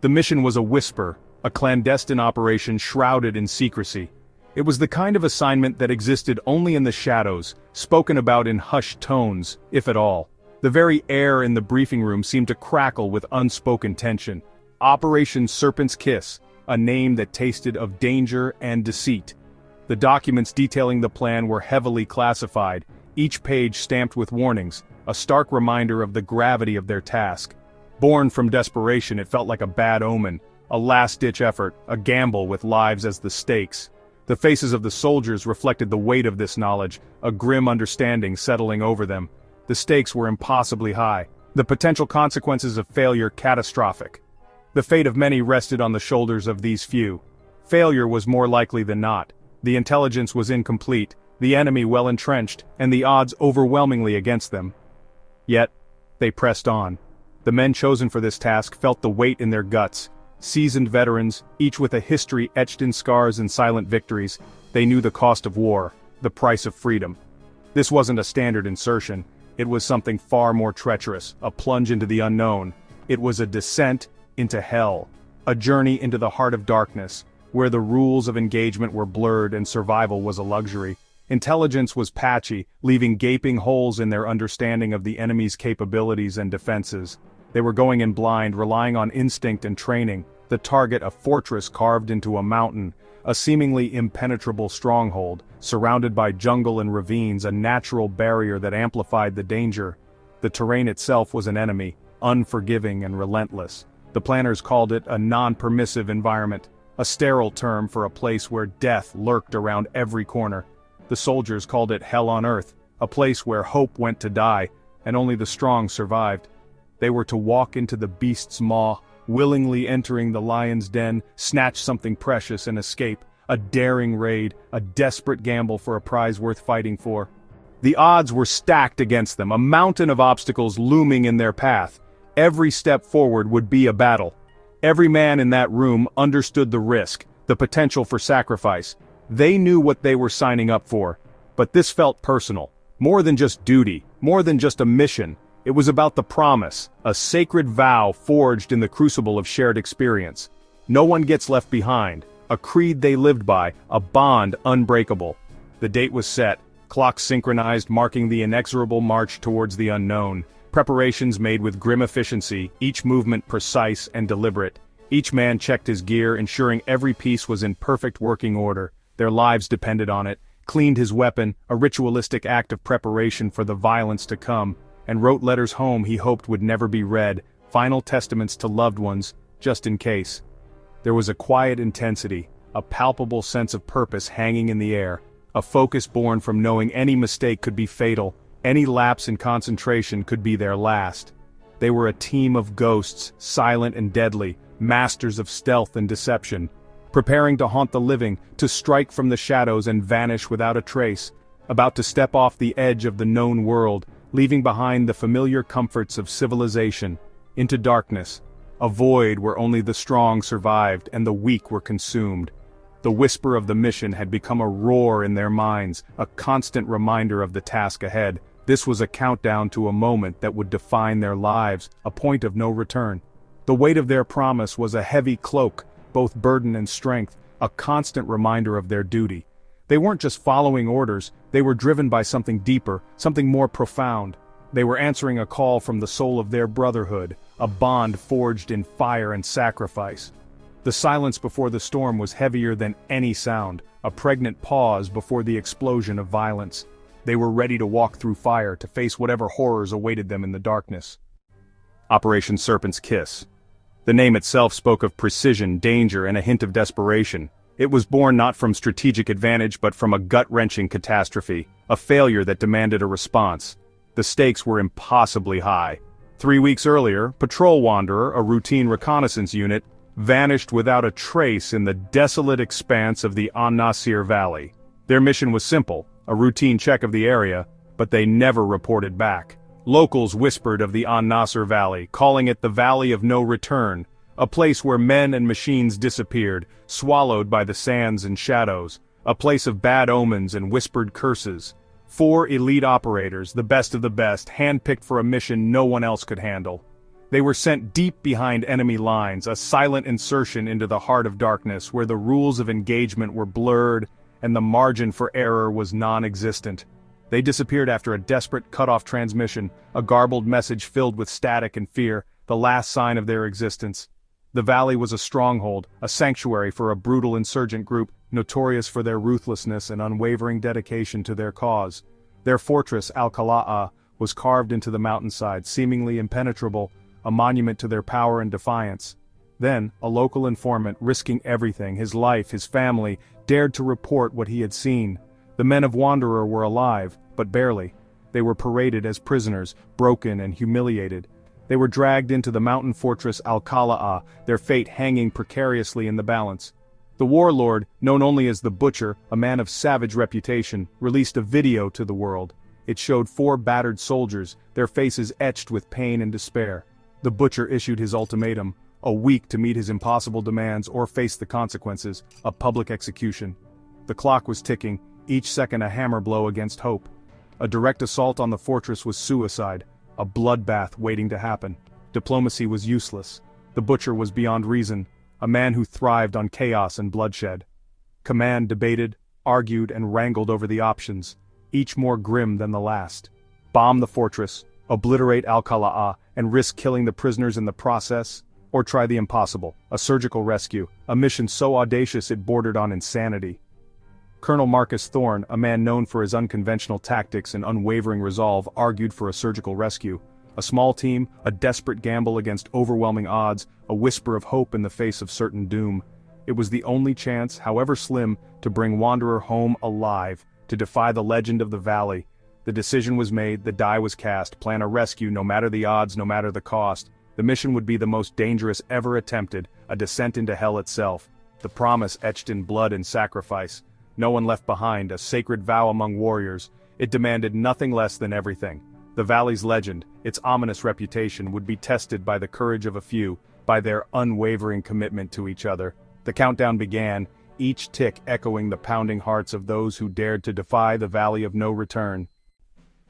The mission was a whisper, a clandestine operation shrouded in secrecy. It was the kind of assignment that existed only in the shadows, spoken about in hushed tones, if at all. The very air in the briefing room seemed to crackle with unspoken tension. Operation Serpent's Kiss, a name that tasted of danger and deceit. The documents detailing the plan were heavily classified, each page stamped with warnings, a stark reminder of the gravity of their task. Born from desperation, it felt like a bad omen, a last-ditch effort, a gamble with lives as the stakes. The faces of the soldiers reflected the weight of this knowledge, a grim understanding settling over them. The stakes were impossibly high, the potential consequences of failure catastrophic. The fate of many rested on the shoulders of these few. Failure was more likely than not. The intelligence was incomplete, the enemy well entrenched, and the odds overwhelmingly against them. Yet, they pressed on. The men chosen for this task felt the weight in their guts. Seasoned veterans, each with a history etched in scars and silent victories, they knew the cost of war, the price of freedom. This wasn't a standard insertion, it was something far more treacherous, a plunge into the unknown. It was a descent into hell, a journey into the heart of darkness, where the rules of engagement were blurred and survival was a luxury. Intelligence was patchy, leaving gaping holes in their understanding of the enemy's capabilities and defenses. They were going in blind, relying on instinct and training. The target a fortress carved into a mountain, a seemingly impenetrable stronghold, surrounded by jungle and ravines, a natural barrier that amplified the danger. The terrain itself was an enemy, unforgiving and relentless. The planners called it a non-permissive environment, a sterile term for a place where death lurked around every corner. The soldiers called it hell on earth, a place where hope went to die, and only the strong survived. They were to walk into the beast's maw, willingly entering the lion's den, snatch something precious and escape, a daring raid, a desperate gamble for a prize worth fighting for. The odds were stacked against them, a mountain of obstacles looming in their path. Every step forward would be a battle. Every man in that room understood the risk, the potential for sacrifice. They knew what they were signing up for. But this felt personal, more than just duty, more than just a mission. It was about the promise, a sacred vow forged in the crucible of shared experience. No one gets left behind, a creed they lived by, a bond unbreakable. The date was set, clocks synchronized, marking the inexorable march towards the unknown. Preparations made with grim efficiency, each movement precise and deliberate. Each man checked his gear, ensuring every piece was in perfect working order. Their lives depended on it, cleaned his weapon, a ritualistic act of preparation for the violence to come, and wrote letters home he hoped would never be read, final testaments to loved ones, just in case. There was a quiet intensity, a palpable sense of purpose hanging in the air, a focus born from knowing any mistake could be fatal, any lapse in concentration could be their last. They were a team of ghosts, silent and deadly, masters of stealth and deception, preparing to haunt the living, to strike from the shadows and vanish without a trace, about to step off the edge of the known world, leaving behind the familiar comforts of civilization, into darkness, a void where only the strong survived and the weak were consumed. The whisper of the mission had become a roar in their minds, a constant reminder of the task ahead. This was a countdown to a moment that would define their lives, a point of no return. The weight of their promise was a heavy cloak, both burden and strength, a constant reminder of their duty. They weren't just following orders, they were driven by something deeper, something more profound. They were answering a call from the soul of their brotherhood, a bond forged in fire and sacrifice. The silence before the storm was heavier than any sound, a pregnant pause before the explosion of violence. They were ready to walk through fire, to face whatever horrors awaited them in the darkness. Operation Serpent's Kiss. The name itself spoke of precision, danger, and a hint of desperation. It was born not from strategic advantage but from a gut-wrenching catastrophe, a failure that demanded a response. The stakes were impossibly high. 3 weeks earlier, Patrol Wanderer, a routine reconnaissance unit, vanished without a trace in the desolate expanse of the An-Nasir Valley. Their mission was simple, a routine check of the area, but they never reported back. Locals whispered of the An-Nasir Valley, calling it the Valley of No Return, a place where men and machines disappeared, swallowed by the sands and shadows, a place of bad omens and whispered curses. 4 elite operators, the best of the best, handpicked for a mission no one else could handle. They were sent deep behind enemy lines, a silent insertion into the heart of darkness where the rules of engagement were blurred and the margin for error was non-existent. They disappeared after a desperate cut-off transmission, a garbled message filled with static and fear, the last sign of their existence. The valley was a stronghold, a sanctuary for a brutal insurgent group, notorious for their ruthlessness and unwavering dedication to their cause. Their fortress, Al-Qala'ah, was carved into the mountainside, seemingly impenetrable, a monument to their power and defiance. Then, a local informant, risking everything, his life, his family, dared to report what he had seen. The men of Wanderer were alive, but barely. They were paraded as prisoners, broken and humiliated. They were dragged into the mountain fortress Al-Qala'ah, their fate hanging precariously in the balance. The warlord, known only as the Butcher, a man of savage reputation, released a video to the world. It showed 4 battered soldiers, their faces etched with pain and despair. The Butcher issued his ultimatum, a week to meet his impossible demands or face the consequences, a public execution. The clock was ticking, each second a hammer blow against hope. A direct assault on the fortress was suicide, a bloodbath waiting to happen. Diplomacy was useless. The Butcher was beyond reason, a man who thrived on chaos and bloodshed. Command debated, argued and wrangled over the options, each more grim than the last. Bomb the fortress, obliterate Al-Qala'ah, and risk killing the prisoners in the process? Or try the impossible, a surgical rescue, a mission so audacious it bordered on insanity. Colonel Marcus Thorne, a man known for his unconventional tactics and unwavering resolve, argued for a surgical rescue. A small team, a desperate gamble against overwhelming odds, a whisper of hope in the face of certain doom. It was the only chance, however slim, to bring Wanderer home alive, to defy the legend of the valley. The decision was made, the die was cast, plan a rescue no matter the odds, no matter the cost. The mission would be the most dangerous ever attempted, a descent into hell itself. The promise etched in blood and sacrifice. No one left behind, a sacred vow among warriors. It demanded nothing less than everything. The valley's legend, its ominous reputation, would be tested by the courage of a few, by their unwavering commitment to each other. The countdown began, each tick echoing the pounding hearts of those who dared to defy the valley of no return.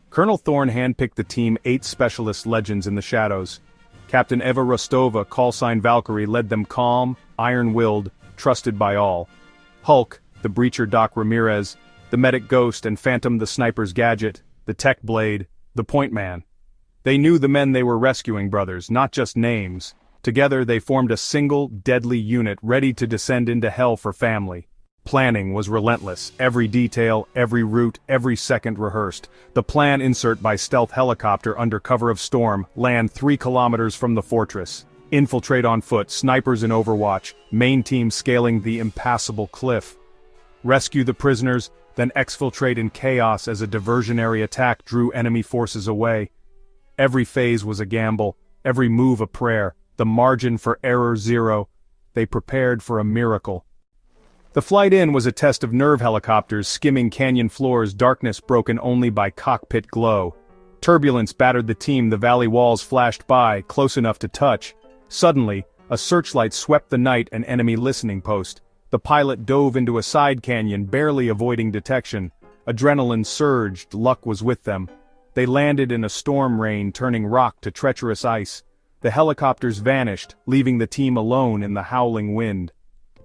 Colonel Thorne handpicked the team 8 specialist legends in the shadows. Captain Eva Rostova, callsign Valkyrie, led them calm, iron-willed, trusted by all. Hulk, the breacher Doc Ramirez, the medic Ghost and Phantom the sniper's gadget, the tech Blade, the point man. They knew the men they were rescuing, brothers, not just names. Together they formed a single, deadly unit ready to descend into hell for family. Planning was relentless, every detail, every route, every second rehearsed. The plan insert by stealth helicopter under cover of storm, land 3 kilometers from the fortress. Infiltrate on foot, snipers in overwatch, main team scaling the impassable cliff. Rescue the prisoners, then exfiltrate in chaos as a diversionary attack drew enemy forces away. Every phase was a gamble, every move a prayer, the margin for error 0. They prepared for a miracle. The flight in was a test of nerve helicopters skimming canyon floors, darkness broken only by cockpit glow. Turbulence battered the team, the valley walls flashed by, close enough to touch. Suddenly, a searchlight swept the night, an enemy listening post. The pilot dove into a side canyon, barely avoiding detection. Adrenaline surged, luck was with them. They landed in a storm rain, turning rock to treacherous ice. The helicopters vanished, leaving the team alone in the howling wind.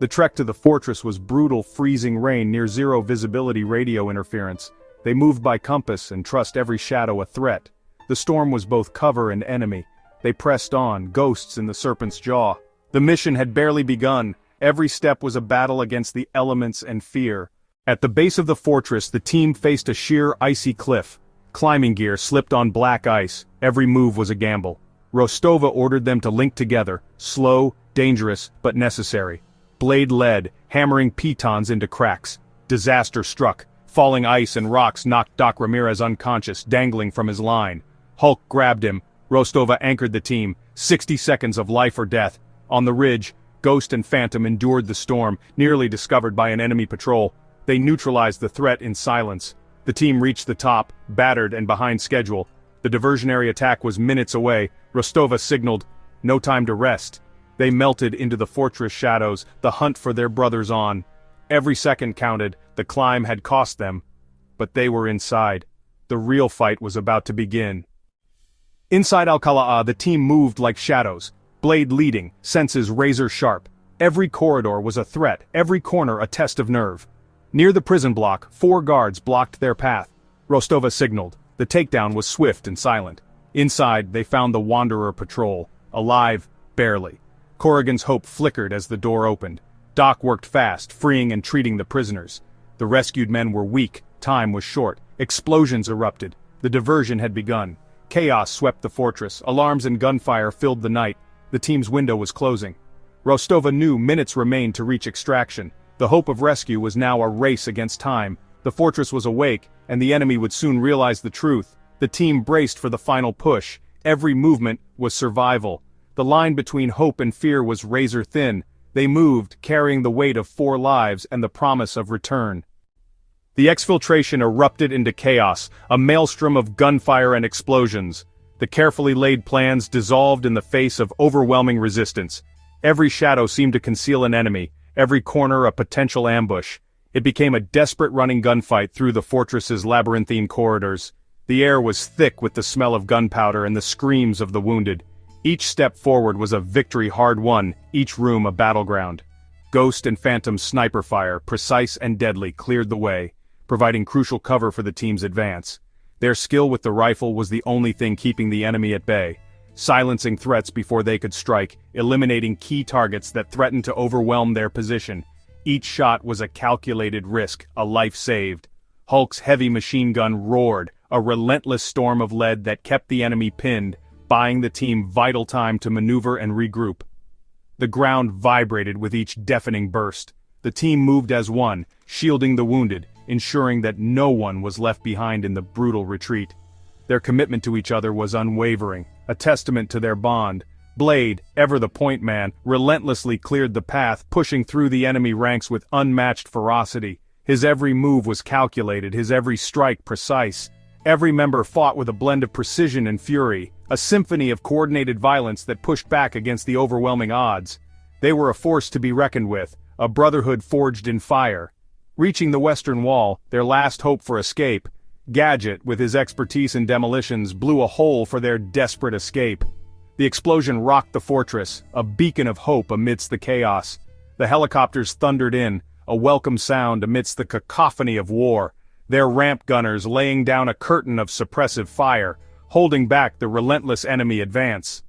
The trek to the fortress was brutal, freezing rain, near zero visibility radio interference. They moved by compass and trust every shadow a threat. The storm was both cover and enemy. They pressed on, ghosts in the Serpent's jaw. The mission had barely begun. Every step was a battle against the elements and fear. At the base of the fortress, the team faced a sheer, icy cliff. Climbing gear slipped on black ice. Every move was a gamble. Rostova ordered them to link together, slow, dangerous, but necessary. Blade led, hammering pitons into cracks. Disaster struck. Falling ice and rocks knocked Doc Ramirez unconscious, dangling from his line. Hulk grabbed him. Rostova anchored the team. 60 seconds of life or death. On the ridge, Ghost and Phantom endured the storm, nearly discovered by an enemy patrol. They neutralized the threat in silence. The team reached the top, battered and behind schedule. The diversionary attack was minutes away. Rostova signaled, "No time to rest." They melted into the fortress shadows, the hunt for their brothers on. Every second counted, the climb had cost them. But they were inside. The real fight was about to begin. Inside Alcalá, the team moved like shadows, blade leading, senses razor-sharp. Every corridor was a threat, every corner a test of nerve. Near the prison block, 4 guards blocked their path. Rostova signaled. The takedown was swift and silent. Inside, they found the Wanderer patrol, alive, barely. Corrigan's hope flickered as the door opened. Doc worked fast, freeing and treating the prisoners. The rescued men were weak, time was short. Explosions erupted. The diversion had begun. Chaos swept the fortress, alarms and gunfire filled the night. The team's window was closing. Rostova knew minutes remained to reach extraction. The hope of rescue was now a race against time. The fortress was awake, and the enemy would soon realize the truth. The team braced for the final push. Every movement was survival. The line between hope and fear was razor thin. They moved, carrying the weight of 4 lives and the promise of return. The exfiltration erupted into chaos, a maelstrom of gunfire and explosions. The carefully laid plans dissolved in the face of overwhelming resistance. Every shadow seemed to conceal an enemy, every corner a potential ambush. It became a desperate running gunfight through the fortress's labyrinthine corridors. The air was thick with the smell of gunpowder and the screams of the wounded. Each step forward was a victory hard won, each room a battleground. Ghost and phantom sniper fire, precise and deadly, cleared the way, providing crucial cover for the team's advance. Their skill with the rifle was the only thing keeping the enemy at bay, silencing threats before they could strike, eliminating key targets that threatened to overwhelm their position. Each shot was a calculated risk, a life saved. Hulk's heavy machine gun roared, a relentless storm of lead that kept the enemy pinned, buying the team vital time to maneuver and regroup. The ground vibrated with each deafening burst. The team moved as one, shielding the wounded, ensuring that no one was left behind in the brutal retreat. Their commitment to each other was unwavering, a testament to their bond. Blade, ever the point man, relentlessly cleared the path, pushing through the enemy ranks with unmatched ferocity. His every move was calculated, his every strike precise. Every member fought with a blend of precision and fury, a symphony of coordinated violence that pushed back against the overwhelming odds. They were a force to be reckoned with, a brotherhood forged in fire. Reaching the western wall, their last hope for escape, Gadget, with his expertise in demolitions, blew a hole for their desperate escape. The explosion rocked the fortress, a beacon of hope amidst the chaos. The helicopters thundered in, a welcome sound amidst the cacophony of war, their ramp gunners laying down a curtain of suppressive fire, holding back the relentless enemy advance.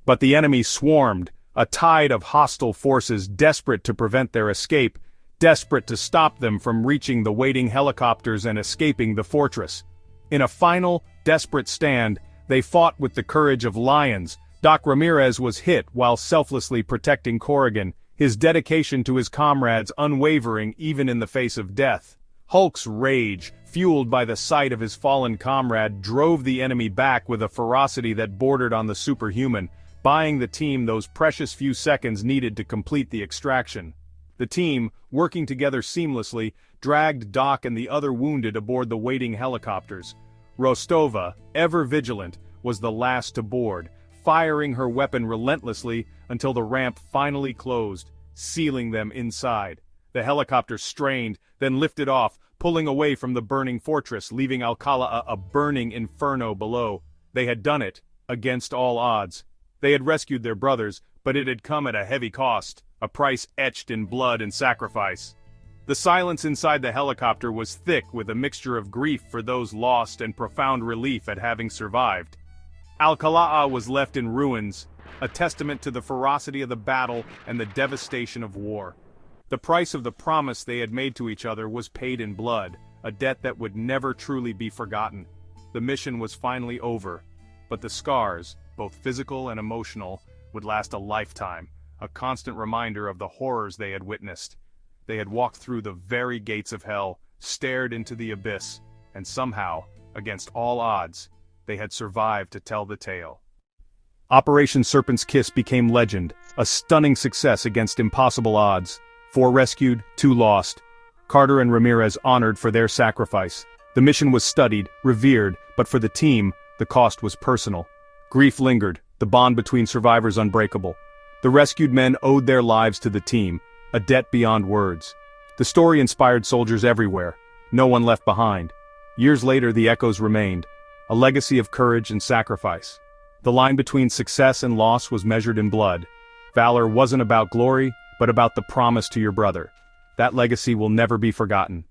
But the enemy swarmed, a tide of hostile forces desperate to prevent their escape, desperate to stop them from reaching the waiting helicopters and escaping the fortress. In a final, desperate stand, they fought with the courage of lions. Doc Ramirez was hit while selflessly protecting Corrigan, his dedication to his comrades unwavering even in the face of death. Hulk's rage, fueled by the sight of his fallen comrade, drove the enemy back with a ferocity that bordered on the superhuman, buying the team those precious few seconds needed to complete the extraction. The team, working together seamlessly, dragged Doc and the other wounded aboard the waiting helicopters. Rostova, ever vigilant, was the last to board, firing her weapon relentlessly until the ramp finally closed, sealing them inside. The helicopter strained, then lifted off, pulling away from the burning fortress, leaving Alcalá a burning inferno below. They had done it, against all odds. They had rescued their brothers, but it had come at a heavy cost, a price etched in blood and sacrifice. The silence inside the helicopter was thick with a mixture of grief for those lost and profound relief at having survived. Alcalá was left in ruins, a testament to the ferocity of the battle and the devastation of war. The price of the promise they had made to each other was paid in blood, a debt that would never truly be forgotten. The mission was finally over, but the scars, both physical and emotional, would last a lifetime, a constant reminder of the horrors they had witnessed. They had walked through the very gates of hell, stared into the abyss, and somehow, against all odds, they had survived to tell the tale. Operation Serpent's Kiss became legend, a stunning success against impossible odds. 4 rescued, 2 lost. Carter and Ramirez honored for their sacrifice. The mission was studied, revered, but for the team, the cost was personal. Grief lingered, the bond between survivors unbreakable. The rescued men owed their lives to the team, a debt beyond words. The story inspired soldiers everywhere, no one left behind. Years later, the echoes remained, a legacy of courage and sacrifice. The line between success and loss was measured in blood. Valor wasn't about glory, but about the promise to your brother. That legacy will never be forgotten.